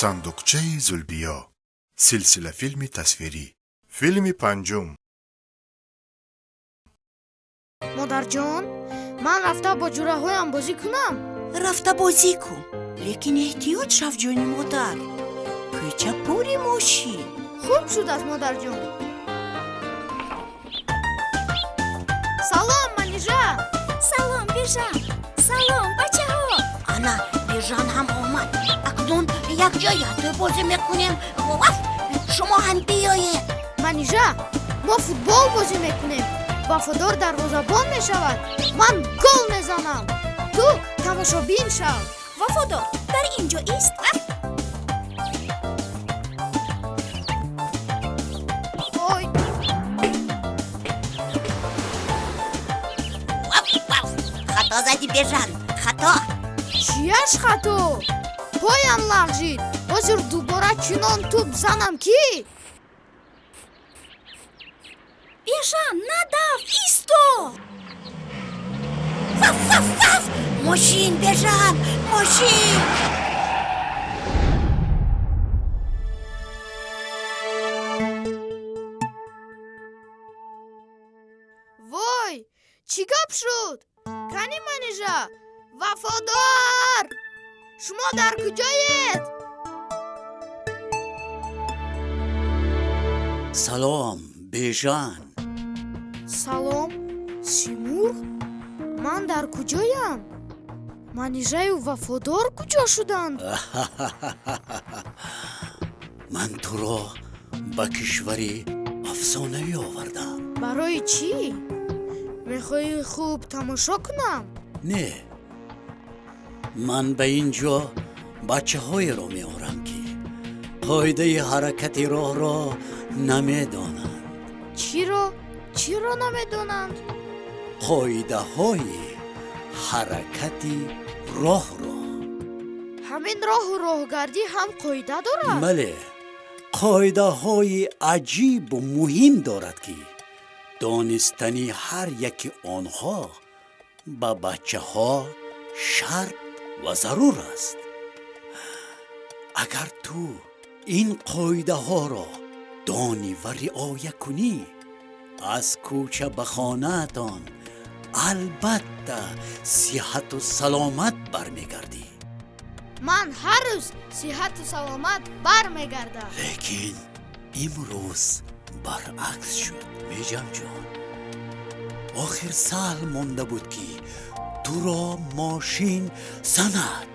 сандуқчаи зулбиё. силсила филми тасвирӣ. филми панҷум. модарҷон, ман рафта бо ҷураҳоям бозӣ кунам? рафта бозӣ кун, лекин эҳтиёт шав ҷони модар. кӯча пури мошин. хуб шудааст, модарҷон. салом, манижа. салом, бежан. салом, бачаҳо. ана, бежан ҳам омад. акнун якҷоя бозӣ мекунем. шумо ҳам биёед. манижа, мо футбол бозӣ мекунем. вафодор дарвозабон мешавад. ман гол мезанам. ту тамошобин шав. вафодор, дар ин ҷо ист. ой, хато зади, бежан. хато. чияш хато? поям лағжид. ҳозир дубора чунон туп занам ки? бежан, надав, исто. мошин, бежан, мошин. вой, чӣ гап шуд? кани манижа, вафодор, шумо дар куҷоед? салом, бежан. салом, симурғ, ман дар куҷоям? манижаю вафодор куҷо шуданд? ман туро ба кишвари афсонавӣ овардам. барои чӣ? мехоҳӣ хуб тамошо кунам? не, ман ба ин ҷо бачаҳоеро меорам ки қоидаи ҳаракати роҳро намедонанд. чиро намедонанд? қоидаҳои ҳаракати роҳро. ҳамин роҳу роҳгардӣ ҳам қоида дорад? бале, қоидаҳои аҷибу муҳим дорад ки донистани ҳар яки онҳо ба бачаҳо шарт ва зарур аст. агар ту ин қоидаҳоро донӣ ва риоя кунӣ, аз кӯча ба хонаатон албатта сиҳату саломат бармегардӣ. ман ҳар рӯз сиҳату саломат бармегардам. лекин имрӯз баръакс шуд. меҷамҷон, охир саҳл монда буд ки туро мошин занад.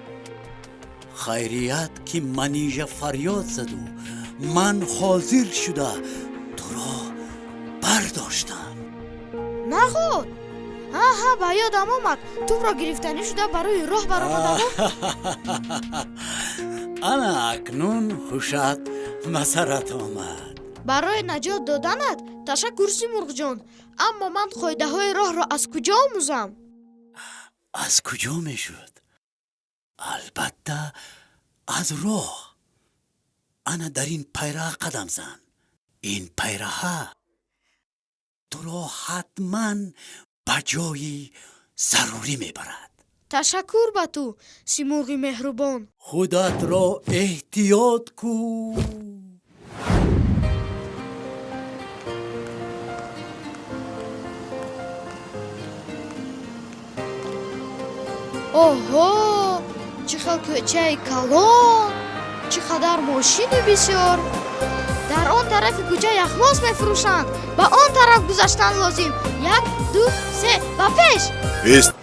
хайрият ки манижа фарёд заду ман ҳозир шуда туро бардоштам. нахуд, ба ёдам омад, тупро гирифтанӣ шуда барои роҳ баромадаму. ана акнун ҳушат ба сарат омад. барои наҷот доданат ташаккур, симурғҷон. аммо ман қоидаҳои роҳро аз куҷо омӯзам? аз куҷо мешуд? албатта аз роҳ. ана дар ин пайраҳа қадам зан. ин пайраҳа туро ҳатман ба ҷои зарурӣ мебарад. ташаккур ба ту, симурғи меҳрубон. худатро эҳтиёт кун. оҳо, чӣ хел кӯчаи калон, чӣ қадар мошини бисёр. дар он тарафи кӯча яхмос мефурӯшанд. ба он тараф гузаштан лозим. 1, 2, 3 ва пеш. ист.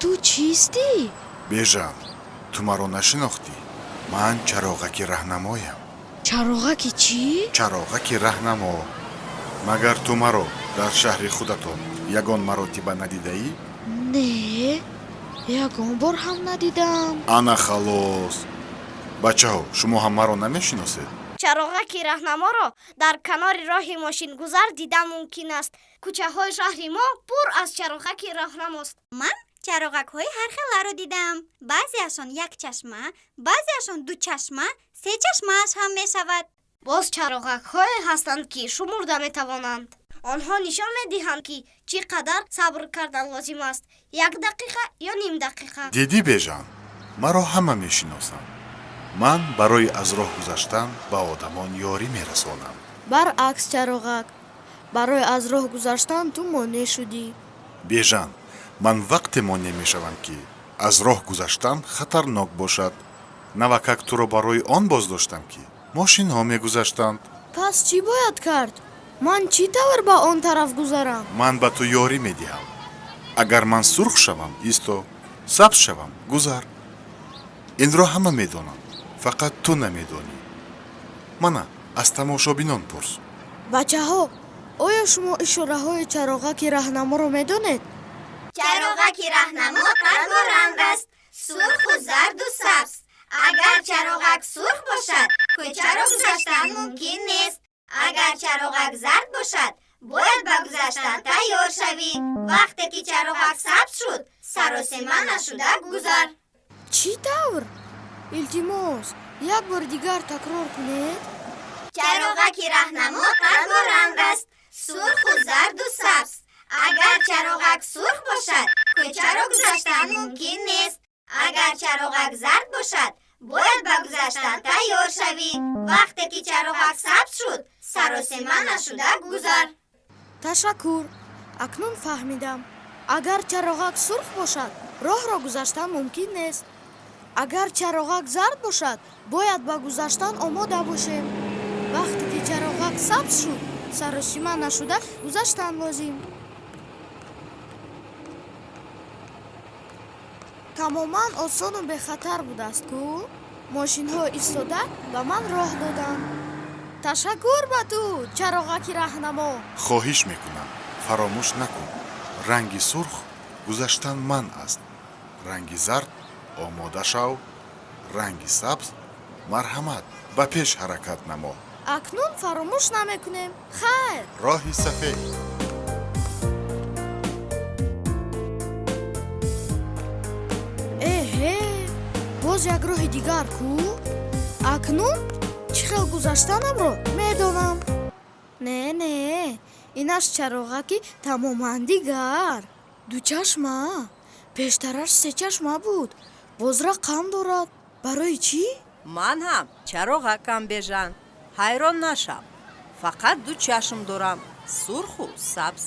ту чистӣ? бежан, ту маро нашинохтӣ? ман чароғаки раҳнамоям. чароғаки чӣ? чароғаки раҳнамо. магар ту маро дар шаҳри худатон ягон маротиба надидаӣ? не, ягон бор ҳам надидам. ана халос. бачаҳо, шумо ҳам маро намешиносед? чароғаки раҳнаморо дар канори роҳи мошингузар дидан мумкин аст. кӯчаҳои шаҳри мо пур аз чароғаки раҳнамост. ман чароғакҳои ҳар хеларо дидам. баъзеашон якчашма, баъзеашон дучашма, сечашмааш ҳам мешавад. боз чароғакҳое ҳастанд ки шумурда метавонанд. онҳо нишон медиҳанд ки чӣ қадар сабр кардан лозим аст. 1 дақиқа ё ним дақиқа. дидӣ бежан, маро ҳама мешиносанд. ман барои аз роҳ гузаштан ба одамон ёрӣ мерасонам. баръакс чароғак, барои аз роҳ гузаштан ту монеъ шудӣ. бежан, ман вақте монеъ мешавам ки аз роҳ гузаштан хатарнок бошад. навакак туро барои он боздоштам ки мошинҳо мегузаштанд. пас чӣ бояд кард? ман чӣ тавр ба он тараф гузарам? ман ба ту ёрӣ медиҳам. агар ман сурх шавам, исто, сабз шавам, гузар. инро ҳама медонанд, фақат ту намедонӣ. мана аз тамошобинон пурс. бачаҳо, оё шумо ишораҳои чароғаки раҳнаморо медонед? чароғаки раҳнамо рангу ранг аст, сурху зарду сабз. агар чароғак сурх бошад, кӯчаро гузаштан мумкин нест. агар чароғак зард бошад, бояд ба гузаштан тайёр шавӣ. вақте ки чароғак сабз шуд, саросима нашуда гузар. чӣ тавр? илтимос, як бор дигар такрор кунед. чароғаки раҳнамо рангу ранг аст, сурху зарду сабз. агар чароғак сурх бошад, кӯчаро гузаштан мумкин нест. агар чароғак зард бошад, бояд ба гузаштан тайёр шавӣ. вақте ки чароғак сабз шуд, саросима нашуда гузар. ташаккур, акнун фаҳмидам. агар чароғак сурх бошад, роҳро гузаштан мумкин нест. агар чароғак зард бошад, бояд ба гузаштан омода бошем. вақте ки чароғак сабз шуд, саросима нашуда гузаштан лозим. тамоман осону бехатар будааст ку? мошинҳо истода ба ман роҳ доданд. ташаккур ба ту, чароғаки раҳнамо. хоҳиш мекунам, фаромӯш накун. ранги сурх гузаштан ман аст. ранги зард омода шав. ранги сабз марҳамат, ба пеш ҳаракат намо. акнун фаромӯш намекунем. хайр. роҳи сафед. эҳе, боз як роҳи дигар ку? акнун чӣ хел гузаштанамро медонам. не, инаш чароғаки тамоман дигар. дучашма, пештараш сечашма буд. боз рақам дорад. барои чӣ? ман ҳам чароғакам бежан. ҳайрон нашав. фақат ду чашм дорам, сурху сабз.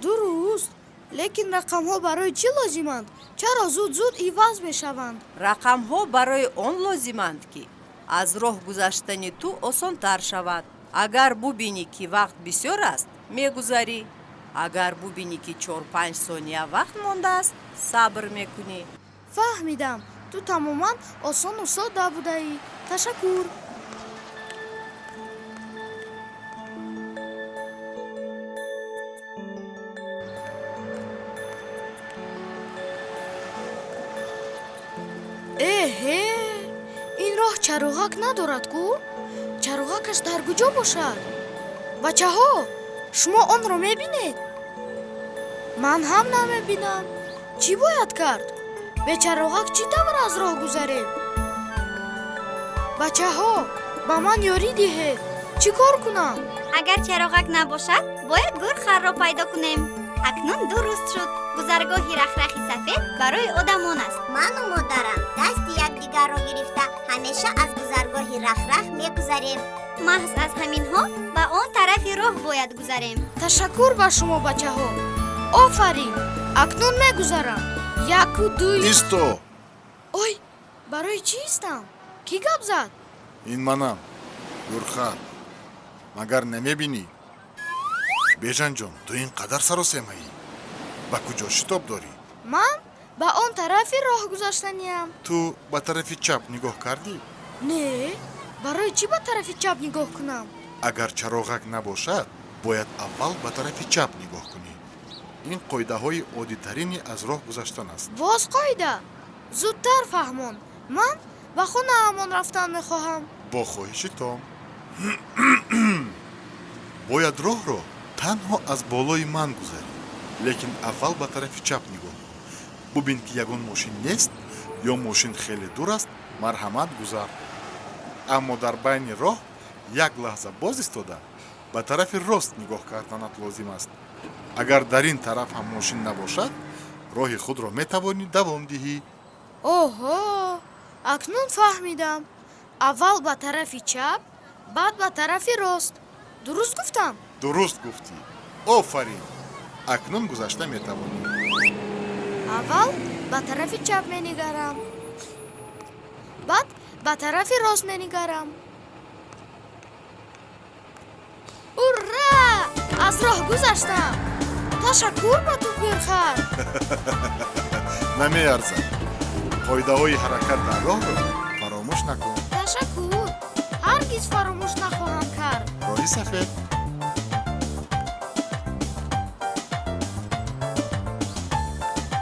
дуруст, лекин рақамҳо барои чӣ лозиманд? чаро зуд иваз мешаванд? рақамҳо барои он лозиманд ки аз роҳ гузаштани ту осонтар шавад. агар бубинӣ ки вақт бисёр аст, мегузарӣ. агар бубинӣ ки 4-5 сония вақт мондааст, сабр мекунӣ. фаҳмидам, ту тамоман осону содда будаӣ. ташаккур. эҳе, ин роҳ чароғак надорад ку? чароғакаш дар куҷо бошад? бачаҳо, шумо онро мебинед? ман ҳам намебинам. чӣ бояд кард? бе чароғак чӣ тавр аз роҳ гузарем? бачаҳо, ба ман ёрӣ диҳед. чӣ кор кунам? агар чароғак набошад, бояд гурхарро пайдо кунем. акнун дуруст шуд. гузаргоҳи рахрахи сафед барои одамон аст. ману модарам дасти якдигарро гирифта ҳамеша аз гузаргоҳи рахрах мегузарем. маҳз аз ҳаминҳо ба он тарафи роҳ бояд гузарем. ташаккур ба шумо бачаҳо. офарин, акнун мегузарам. яку дуй. исто. ой, барои чӣ истам? кӣ гап зад? ин манам, гурхар. магар намебинӣ? бежанҷон, ту ин қадар саросемаӣ? ба куҷо шитоб дорӣ? ман ба он тарафи роҳ гузаштаниам. ту ба тарафи чап нигоҳ кардӣ? не, барои чӣ ба тарафи чап нигоҳ кунам? агар чароғак набошад, бояд аввал ба тарафи чап нигоҳ кунӣ. ин қоидаҳои оддитарини аз роҳ гузаштан аст. боз қоида? зудтар фаҳмон. ман ба хонаамон рафтан мехоҳам. бо хоҳиши том. бояд роҳро танҳо аз болои ман гузарӣ. лекин аввал ба тарафи чап нигоҳ кун. бубин ки ягон мошин нест ё мошин хеле дур аст, марҳамат гузар. аммо дар байни роҳ як лаҳза боз истода ба тарафи рост нигоҳ карданат лозим аст. агар дар ин тараф ҳам мошин набошад, роҳи худро метавонӣ давом диҳӣ. оҳо, акнун фаҳмидам. Аввал ба тарафи чап, баъд ба тарафи рост. Дуруст гуфтам? дуруст гуфтӣ. Офарин. акнун гузашта метавонӣ. Аввал ба тарафи чап менигарам, баъд ба тарафи рост менигарам. Ура! Аз роҳ гузаштам. Ташаккур ба ту пирхат. намеарзад. қоидаҳои ҳаракат дар роҳро фаромӯш накун. Ташаккур. Ҳаргиз фаромӯш нахоҳам кард. роҳи сафед.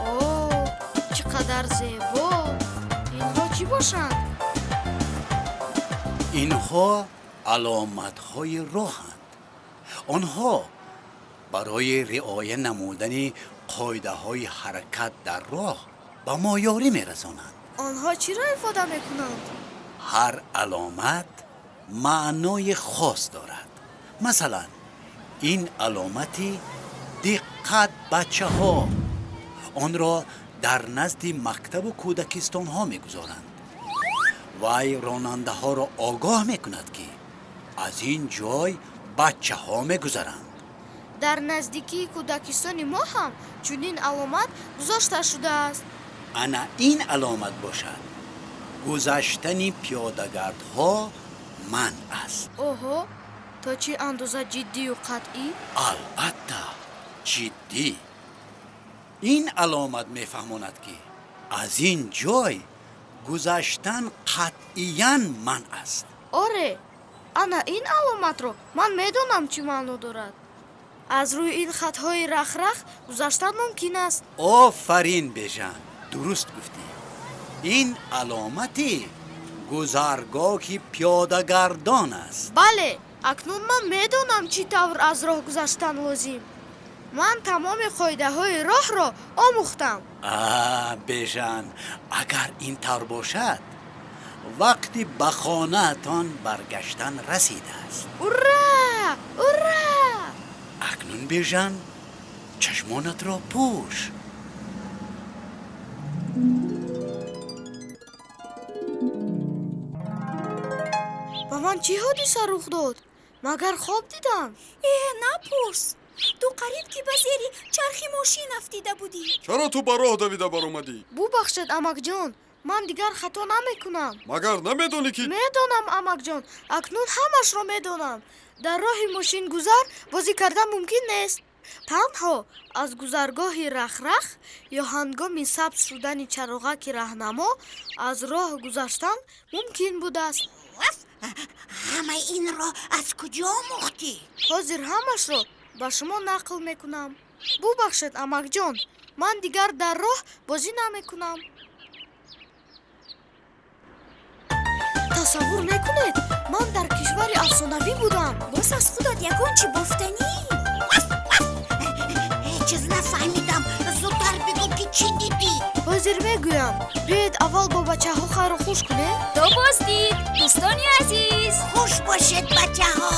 О, чӣ қадар зебо. Инҳо чӣ бошанд? اینها علامت های راهند. آنها برای رعایت نمودن قاعده های حرکت در راه به ما یاری میرسانند. آنها چی را افاده میکنند؟ هر علامت معنای خاص دارد. مثلا این علامتی دقت بچه ها، آن را در نزد مکتب و کودکستان ها میگذارند. وی راننده ها را آگاه میکند که از این جای بچه ها میگذرند. дар наздикии кӯдакистони мо ҳам чунин аломат гузошта шудааст. انا این علامت باشد گذشتن پیاده‌گردها منع است. оҳо, то чӣ андоза ҷиддию қатъӣ? البته جدی. این علامت میفهماند که از این جای گذشتن قطعیاً منع است. оре, ана ин аломатро ман медонам чӣ маъно дорад. аз рӯи ин хатҳои рахрах гузаштан мумкин аст. آفرین بیژن، درست گفتی. این علامتی گذرگاه پیاده‌گردان است. бале, акнун ман медонам чӣ тавр аз роҳ гузаштан лозим. ман тамоми қоидаҳои роҳро омӯхтам. بیژن، اگر این طور باشد وقتی به خانه‌تان برگشتن رسیده است. ура! ура! اکنون بیژن چشمانت را پوش. ба ман чӣ ҳодиса рух дод? магар хоб дидам? напурс. ту қариб ки ба зери чархи мошин афтида будӣ. чаро ту ба роҳ давида баромадӣ? бубахшед амакҷон, ман дигар хато намекунам. магар намедонӣ ки медонам амакҷон, акнун ҳамашро медонам. дар роҳи мошин гузар бозӣ кардан мумкин нест. танҳо аз гузаргоҳи рахрах ё ҳангоми сабз шудани чароғаки раҳнамо аз роҳ гузаштан мумкин будааст. ҳамаи инро аз куҷо омӯхтӣ? ҳозир ҳамашро ба шумо нақл мекунам. бубахшед амакҷон, ман дигар дар роҳ бозӣ намекунам. тасаввур мекунед, ман дар кишвари афсонавӣ будам. бос аз худот ягон чӣ бофтанӣ? ҳеҷ чиз нафаҳмидам. зудтар бигӯ ки чӣ дидӣ? ҳозир мегӯям. биёед аввал бо бачаҳо хайру хуш кунем. то боздид дӯстони азиз. хуш бошед бачаҳо.